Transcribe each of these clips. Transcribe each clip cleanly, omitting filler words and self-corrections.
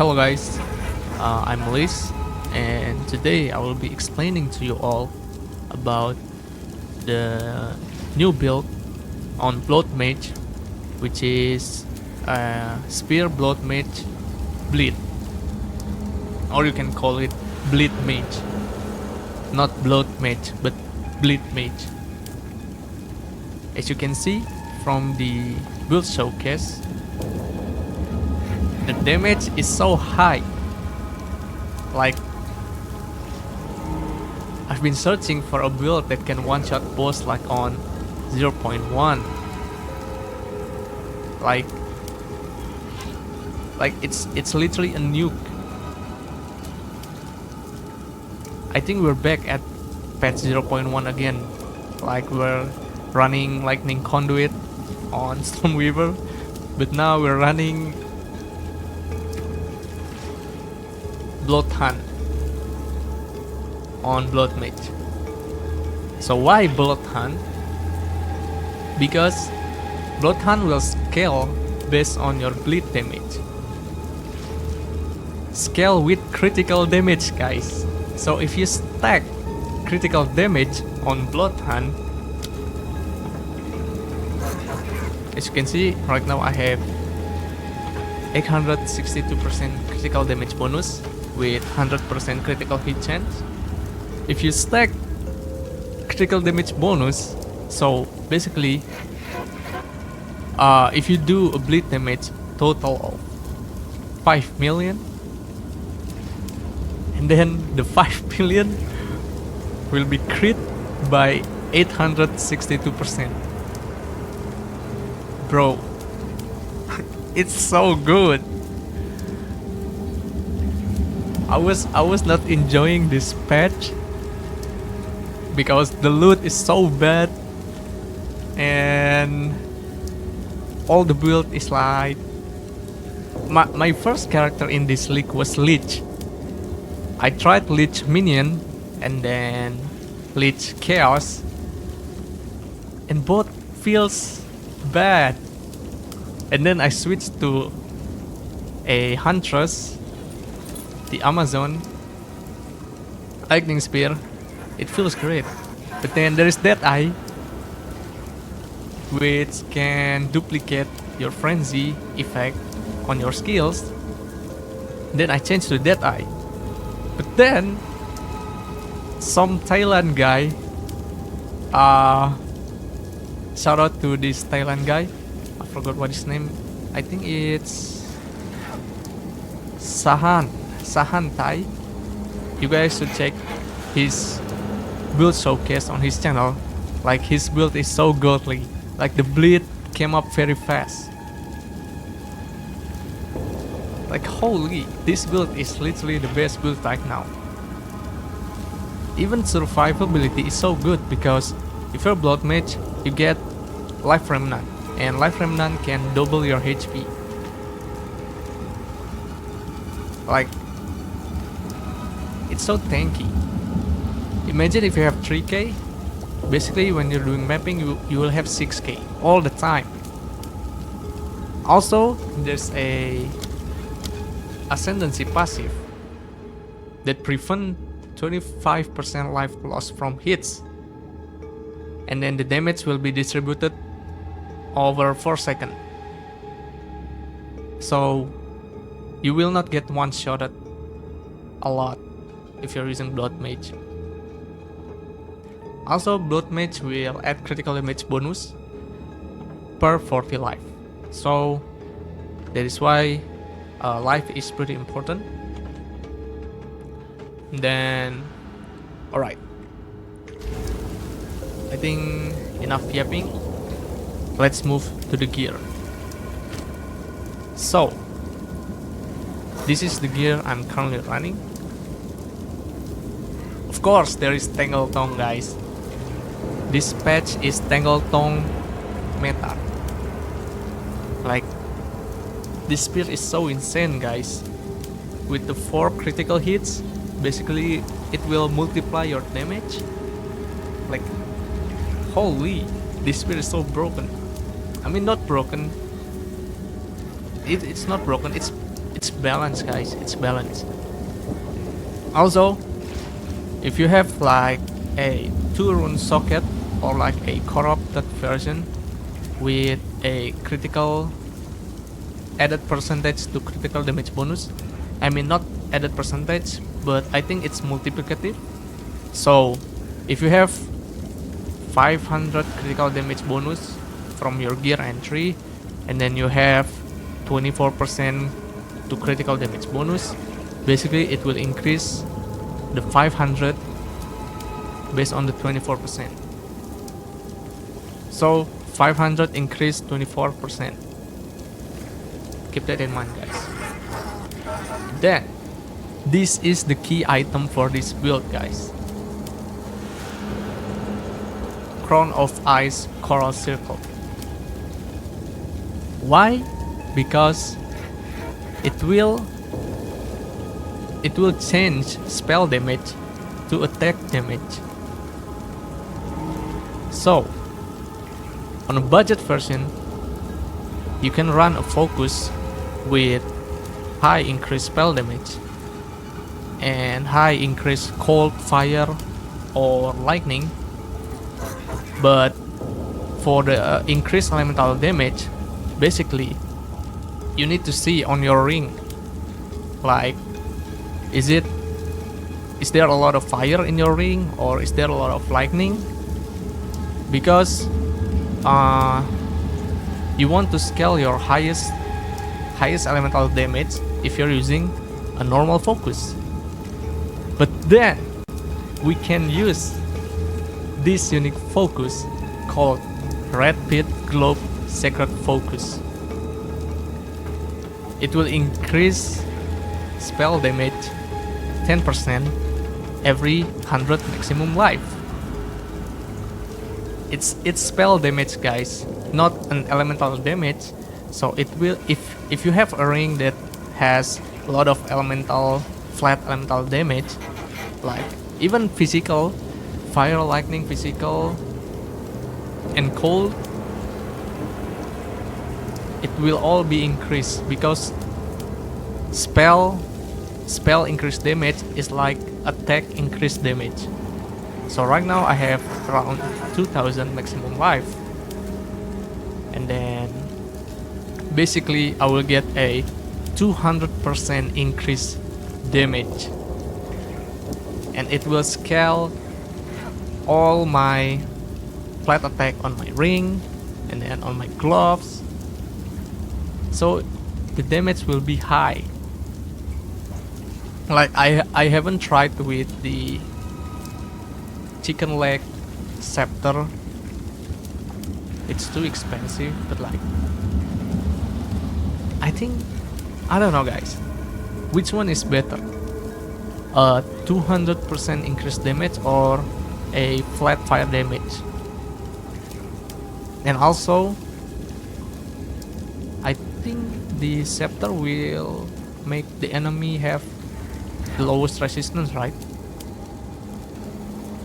Hello guys, I'm Liz, and today I will be explaining to you all about the new build on Bloodmage, which is Spear Bloodmage Bleed, or you can call it Bleed Mage. Not Blood Mage, but Bleed Mage. As you can see from the build showcase, the damage is so high. Like, I've been searching for a build that can one-shot boss like on 0.1. Like it's literally a nuke. I think we're back at patch 0.1 again. Like, we're running Lightning Conduit on Stormweaver, but now we're running Blood Hunt on Bloodmage. So why Blood Hunt? Because Blood Hunt will scale based on your bleed damage. Scale with critical damage, guys. So if you stack critical damage on Blood Hunt, as you can see right now I have 862% critical damage bonus with 100% critical hit chance. If you stack critical damage bonus, so basically if you do a bleed damage total of 5 million, and then the 5 million will be crit by 862%. Bro, it's so good. I was not enjoying this patch because the loot is so bad and all the build is like my first character in this league was Lich. I tried Lich Minion and then Lich Chaos, and both feels bad. And then I switched to a Huntress, the Amazon Lightning Spear. It feels great. But then there is Deadeye, which can duplicate your frenzy effect on your skills. Then I changed to Deadeye. But then some Thailand guy, shout out to this Thailand guy, I forgot what his name. I think it's Sahan Thai. You guys should check his build showcase on his channel. Like, his build is so godly. Like, the bleed came up very fast. Like, holy, this build is literally the best build right now. Even survivability is so good because if you're Blood Mage, you get Life Remnant, and Life Remnant can double your HP. Like, it's so tanky. Imagine if you have 3k, basically when you're doing mapping you will have 6k all the time. Also, there's a Ascendancy passive that prevent 25% life loss from hits, and then the damage will be distributed over 4 seconds. So you will not get one-shotted a lot if you're using Blood Mage. Also, Blood Mage will add critical damage bonus per 40 life. So that is why life is pretty important. Then, alright, I think enough yapping. Let's move to the gear. So this is the gear I'm currently running. Of course there is Tangle Tongue, guys. This patch is Tangle Tongue meta. Like, this spear is so insane, guys. With the 4 critical hits, basically it will multiply your damage. Like, holy, this spear is so broken. I mean, not broken. It's not broken. It's It's balanced, guys. It's balanced. Also, if you have like a 2-rune socket or like a corrupted version with a critical added percentage to critical damage bonus, I mean not added percentage, but I think it's multiplicative. So if you have 500 critical damage bonus from your gear entry, and then you have 24% to critical damage bonus, basically it will increase the 500 based on the 24%. So 500 increase 24%. Keep that in mind, guys. Then this is the key item for this build, guys. Crown of Ice Coral Circle. Why? Because it will change spell damage to attack damage. So on a budget version, you can run a focus with high increased spell damage and high increased cold, fire or lightning, but for the increased elemental damage, basically you need to see on your ring, like is there a lot of fire in your ring or is there a lot of lightning, because you want to scale your highest elemental damage if you're using a normal focus. But then we can use this unique focus called Red Pit Globe Sacred Focus. It will increase spell damage 10% every 100 maximum life. It's spell damage, guys, not an elemental damage. So it will, if you have a ring that has a lot of flat elemental damage, like even physical, fire, lightning, physical, and cold, it will all be increased, because spell increased damage is like attack increased damage. So right now I have around 2000 maximum life, and then basically I will get a 200% increase damage, and it will scale all my flat attack on my ring and then on my gloves, so the damage will be high. Like I haven't tried with the chicken leg scepter, it's too expensive, but like I don't know, guys, which one is better, a 200% increased damage or a flat fire damage. And also I think the scepter will make the enemy have the lowest resistance, right?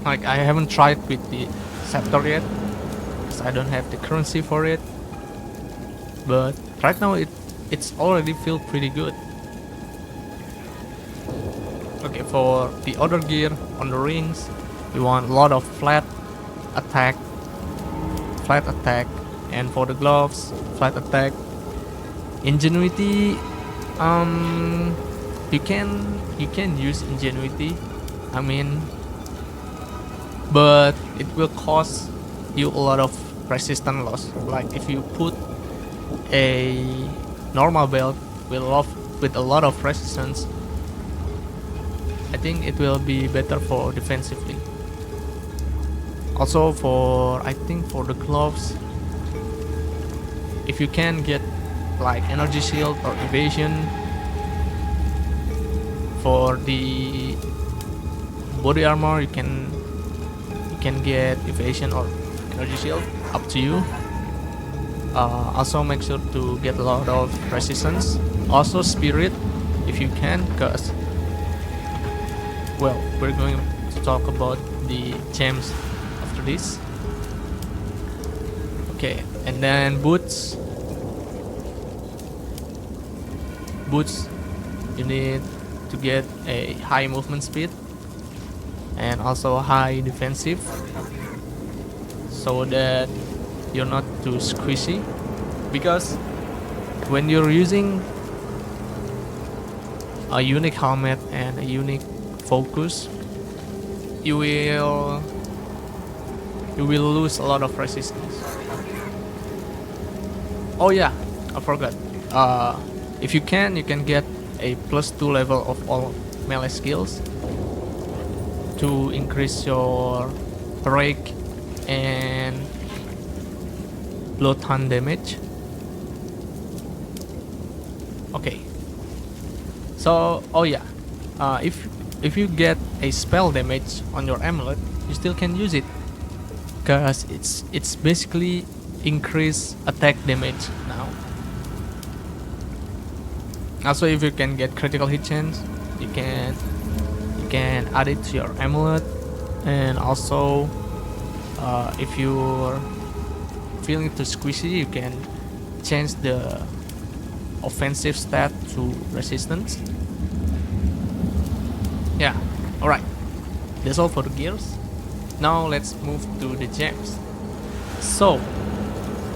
Like I haven't tried with the scepter yet because I don't have the currency for it, but right now it's already feel pretty good. Okay, for the other gear on the rings, we want a lot of flat attack, and for the gloves, flat attack. Ingenuity, you can use ingenuity, I mean, but it will cost you a lot of resistance loss. Like if you put a normal belt with a lot of resistance, I think it will be better for defensively. Also I think for the gloves, if you can get like energy shield or evasion. For the body armor, you can get evasion or energy shield, up to you. Also make sure to get a lot of resistance. Also spirit if you can, because well, we're going to talk about the gems after this. Okay, and then boots you need to get a high movement speed and also high defensive, so that you're not too squishy. Because when you're using a unique helmet and a unique focus, you will lose a lot of resistance. Oh yeah, I forgot. If you can get a +2 level of all melee skills to increase your break and bloodhound damage. Okay. So, oh yeah, if you get a spell damage on your amulet, you still can use it, cause it's basically increase attack damage now. Also, if you can get critical hit chance, you can add it to your amulet, and also if you're feeling too squishy, you can change the offensive stat to resistance. Yeah, alright. That's all for the gears. Now let's move to the gems. So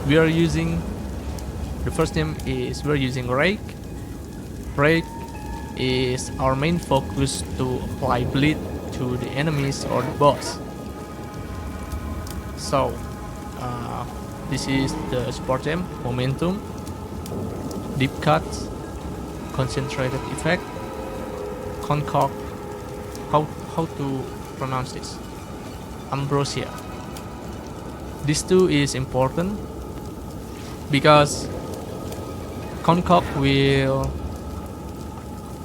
we are using, the first gem is we're using Rake. Rake is our main focus to apply bleed to the enemies or the boss. So this is the support gem, Momentum, Deep Cuts, Concentrated Effect, Concoct, how to pronounce this? Ambrosia. This two is important because Concoct will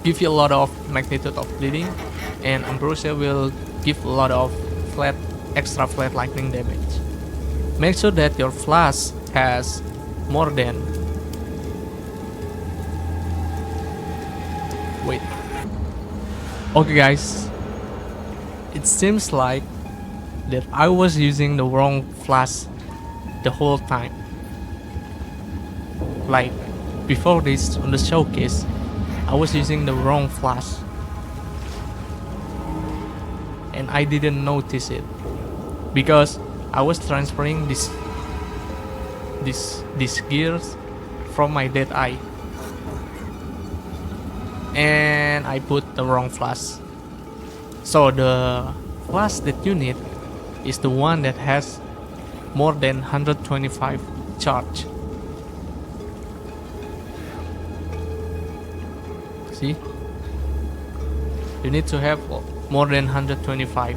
give you a lot of magnitude of bleeding, and Ambrosia will give a lot of extra flat lightning damage. Make sure that your flask has more than, wait, okay guys, it seems like that I was using the wrong flask the whole time. Like before this on the showcase, I was using the wrong flask and I didn't notice it because I was transferring this gears from my dead eye, and I put the wrong flask. So the flask that you need is the one that has more than 125 charge. See? You need to have more than 125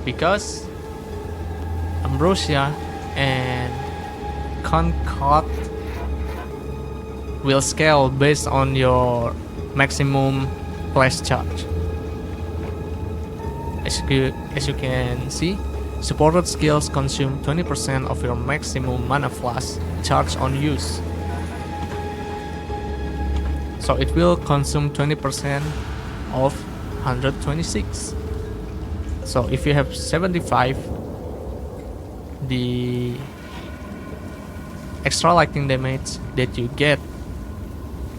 because Ambrosia and Concoct will scale based on your maximum flash charge. As you can see, supported skills consume 20% of your maximum mana flash charge on use. So it will consume 20% of 126. So if you have 75, the extra lightning damage that you get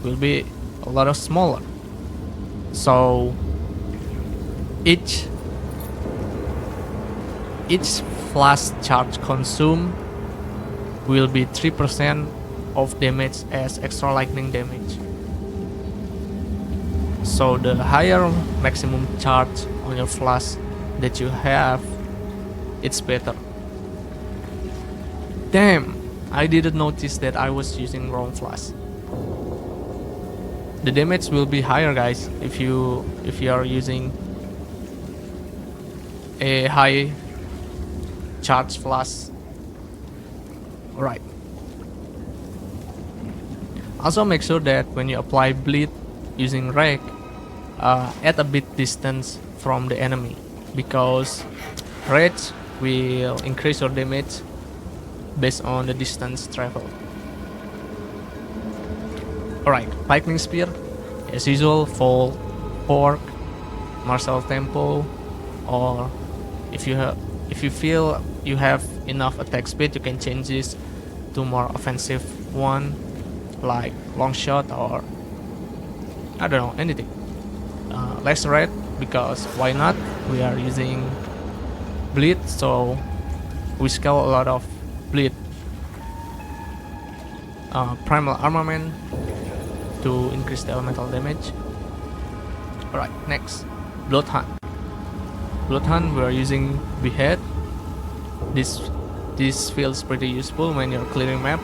will be a lot of smaller. So each flash charge consumed will be 3% of damage as extra lightning damage. So the higher maximum charge on your flash that you have, it's better. Damn, I didn't notice that I was using wrong flash. The damage will be higher, guys, if you are using a high charge flash. Alright. Also make sure that when you apply bleed using Rake, at a bit distance from the enemy, because Rage will increase your damage based on the distance travel. Alright, Lightning Spear, as usual, Fall, Pork, Martial Tempo, or if you feel you have enough attack speed, you can change this to more offensive one like Long Shot or I don't know, anything. Less red, because why not? We are using bleed, so we scale a lot of bleed. Primal armament to increase the elemental damage. Alright, next, Blood Hunt. Blood Hunt, we are using Behead. This feels pretty useful when you're clearing map.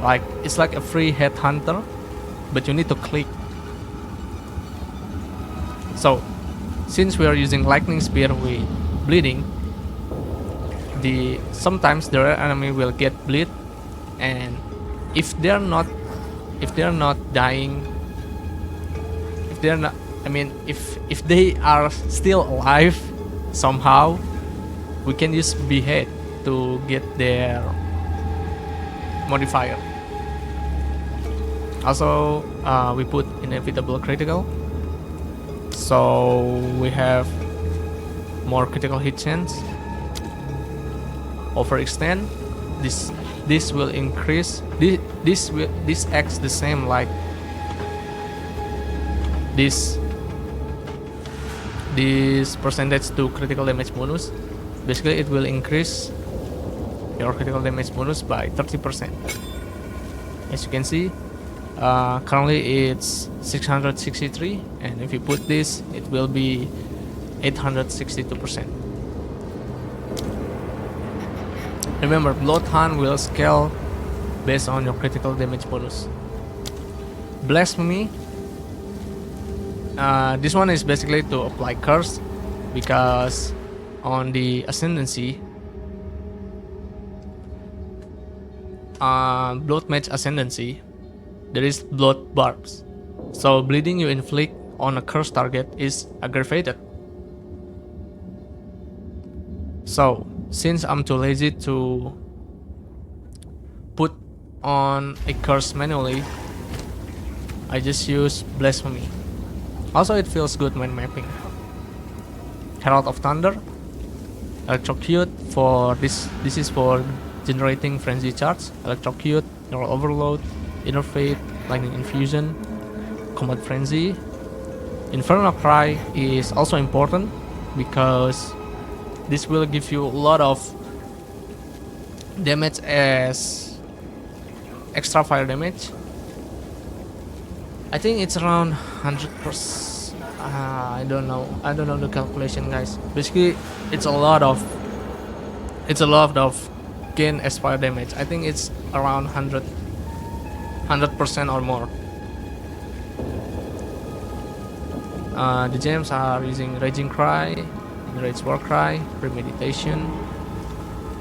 Like, it's like a free headhunter, but you need to click. So, since we are using Lightning Spear with bleeding, sometimes the rare enemy will get bleed, and if they're not dying, if they are still alive somehow, we can use Behead to get their modifier. Also, we put inevitable critical, so we have more critical hit chance. Overextend, this will increase, this acts the same like this percentage to critical damage bonus. Basically, it will increase your critical damage bonus by 30%. As you can see, currently it's 663, and if you put this, it will be 862%. Remember, Blood Hunt will scale based on your critical damage bonus. Blasphemy, this one is basically to apply curse, because on the ascendancy, Bloodmage ascendancy, there is blood barbs, so bleeding you inflict on a cursed target is aggravated. So since I'm too lazy to put on a curse manually, I just use Blasphemy. Also, it feels good when mapping. Herald of Thunder, Electrocute, for this is for generating frenzy charge. Electrocute, Neural Overload, Inner Fate, Lightning Infusion, Combat Frenzy. Infernal Cry is also important because this will give you a lot of damage as extra fire damage. I think it's around 100%. I don't know the calculation, guys. Basically, it's a lot of gain as fire damage. I think it's around 100% or more. The gems are using Raging Cry, Enraged War Cry, Premeditation.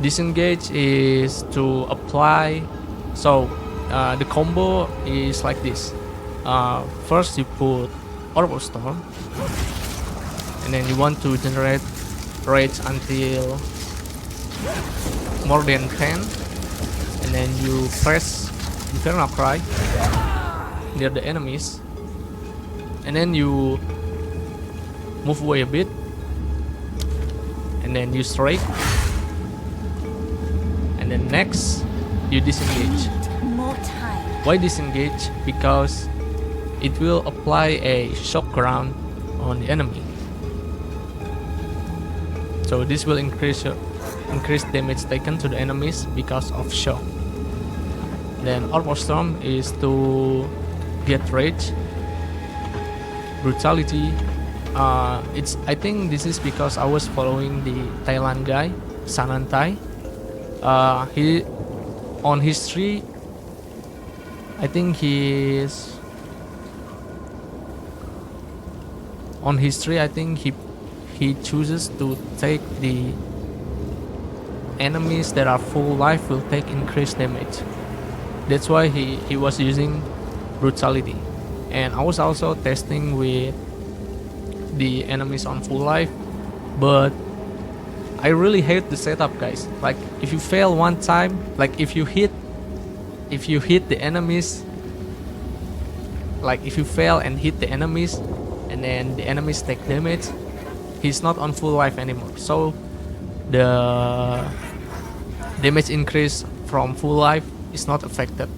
Disengage is to apply. So the combo is like this. First you put Orb of Storm, and then you want to generate rage until more than 10, and then you press Infernal Cry near the enemies, and then you move away a bit, and then you strike, and then next you disengage. Why disengage? Because it will apply a shock ground on the enemy, so this will increase damage taken to the enemies because of shock. Then Orb of Storm is to get rage. Brutality, I think this is because I was following the Thailand guy Sanantai. He on history, I think he chooses to take the enemies that are full life will take increased damage. That's why he was using brutality. And I was also testing with the enemies on full life, but I really hate the setup, guys. Like, if you fail one time, like if you hit the enemies, like if you fail and hit the enemies and then the enemies take damage, he's not on full life anymore, so the damage increase from full life is not affected.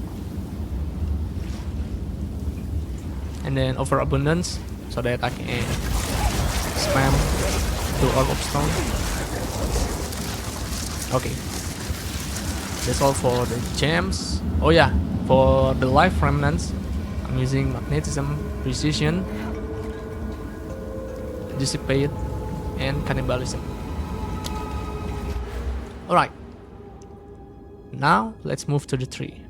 and then overabundance so that I can spam 2 orb of stone. Okay, that's all for the gems. Oh yeah, for the life remnants, I'm using magnetism, precision, dissipate, and cannibalism. Alright, now let's move to the tree.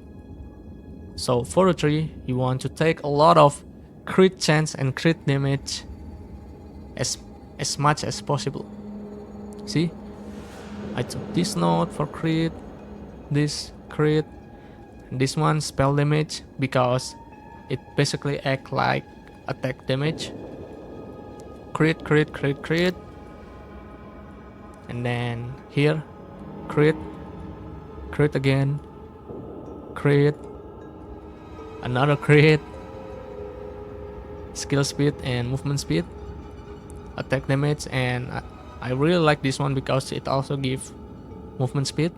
So for the tree, you want to take a lot of crit chance and crit damage as much as possible. See, I took this node for crit, this crit, and this one spell damage because it basically acts like attack damage. Crit, crit, crit, crit, and then here crit, crit again, crit, another crit, skill speed and movement speed, attack damage, and I really like this one because it also gives movement speed.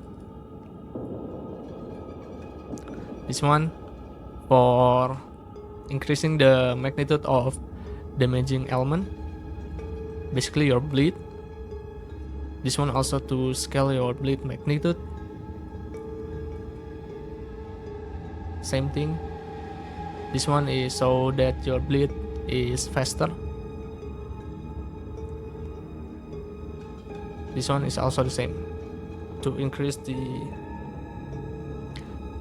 This one for increasing the magnitude of damaging element, basically your bleed. This one also to scale your bleed magnitude. Same thing. This one is so that your bleed is faster. This one is also the same to increase the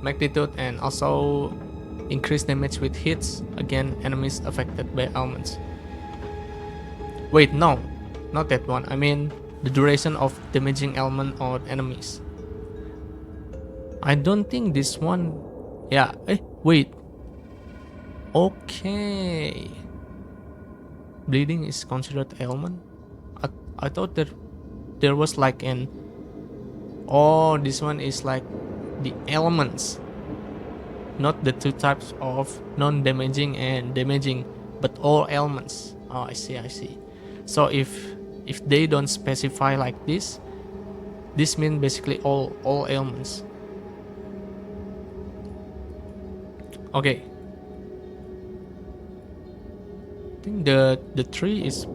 magnitude and also increase damage with hits against enemies affected by elements. Wait, no, not that one. I mean the duration of damaging element on enemies. I don't think this one. Yeah, wait. Okay. Bleeding is considered ailment? I thought that there was like an... Oh, this one is like the elements. Not the two types of non-damaging and damaging, but all elements. Oh, I see, I see. So if they don't specify like this means basically all ailments. Okay. I think the tree is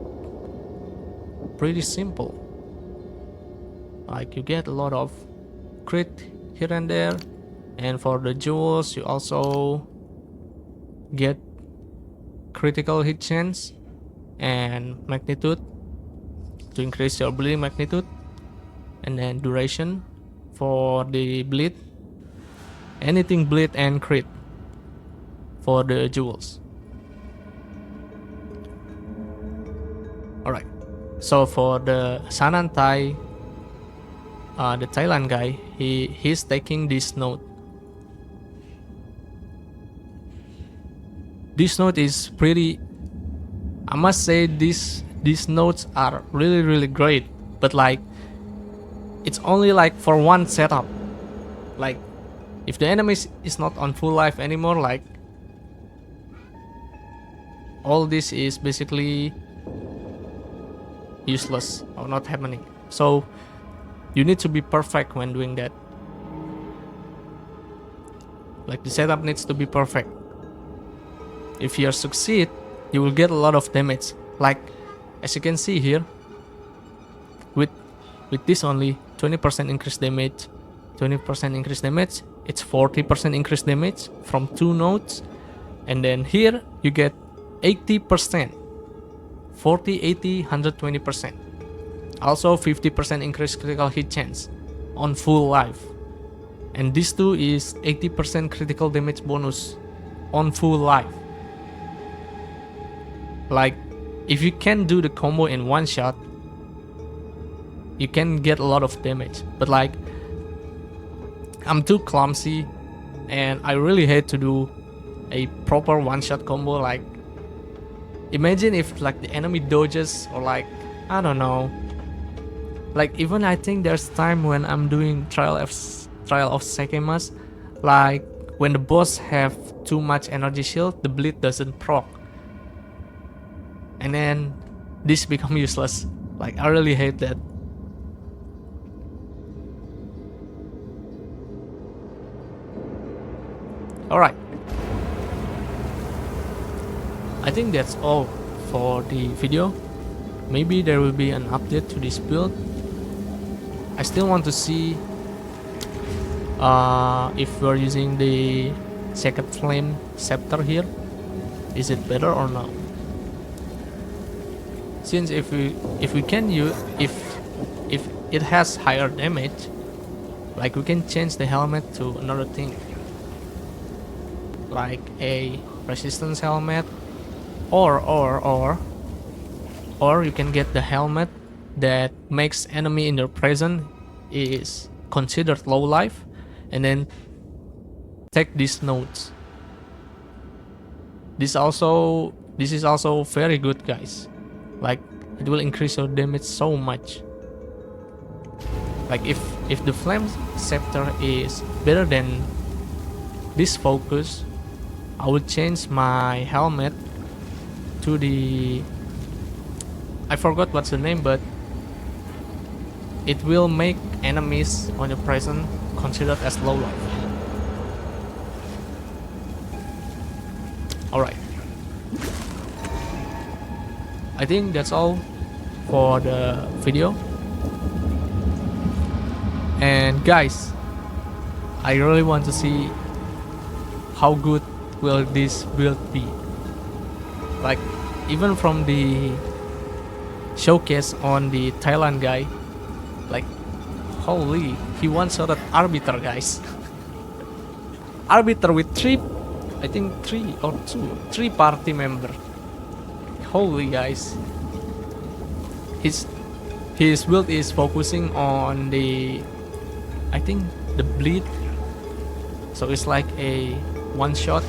pretty simple. Like you get a lot of crit here and there, and for the jewels you also get critical hit chance and magnitude to increase your bleeding magnitude, and then duration for the bleed, anything bleed and crit for the jewels. Alright, so for the Sanantai, the Thailand guy, he's taking this node. This node is pretty... I must say these nodes are really great, but like it's only like for one setup. Like if the enemy is not on full life anymore, like all this is basically useless or not happening. So you need to be perfect when doing that. Like the setup needs to be perfect. If you succeed, you will get a lot of damage. Like as you can see here, with this only 20% increased damage, 20% increased damage, it's 40% increased damage from 2 nodes, and then here you get 80%, 40, 80, 120%. Also 50% increased critical hit chance on full life, and this too is 80% critical damage bonus on full life. Like if you can do the combo in one shot, you can get a lot of damage, but like I'm too clumsy and I really hate to do a proper one-shot combo. Like imagine if like the enemy dodges, or like I don't know, like even I think there's time when I'm doing Trial of Sekemas, like when the boss have too much energy shield, the bleed doesn't proc, and then this become useless. Like I really hate that. Alright. I think that's all for the video. Maybe there will be an update to this build. I still want to see if we're using the second flame scepter here, is it better or not? Since if we can use, if it has higher damage, like we can change the helmet to another thing, like a resistance helmet, or you can get the helmet that makes enemy in your presence is considered low life, and then take these notes. This is also very good, guys. Like, it will increase your damage so much. Like, if the flame scepter is better than this focus, I will change my helmet to the, I forgot what's the name, but it will make enemies on your presence considered as low life. Alright, I think that's all for the video. And guys, I really want to see how good will this build be. Like, even from the showcase on the Thailand guy, like, holy, he one-shotted Arbiter, guys. Arbiter with three party member. Holy, guys. His build is focusing on the, I think, the bleed. So it's like a one shot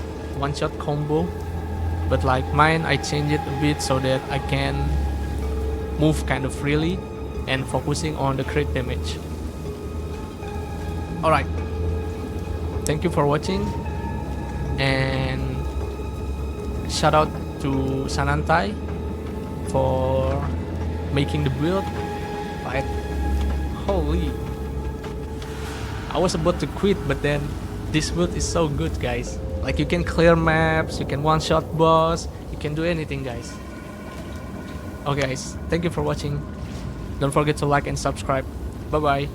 combo. But like mine, I change it a bit so that I can move kind of freely and focusing on the crit damage. Alright, thank you for watching, and shout out to Sanantai for making the build. Like, holy, I was about to quit, but then this build is so good, guys. Like, you can clear maps, you can one-shot boss, you can do anything, guys. Okay guys, thank you for watching. Don't forget to like and subscribe. Bye bye.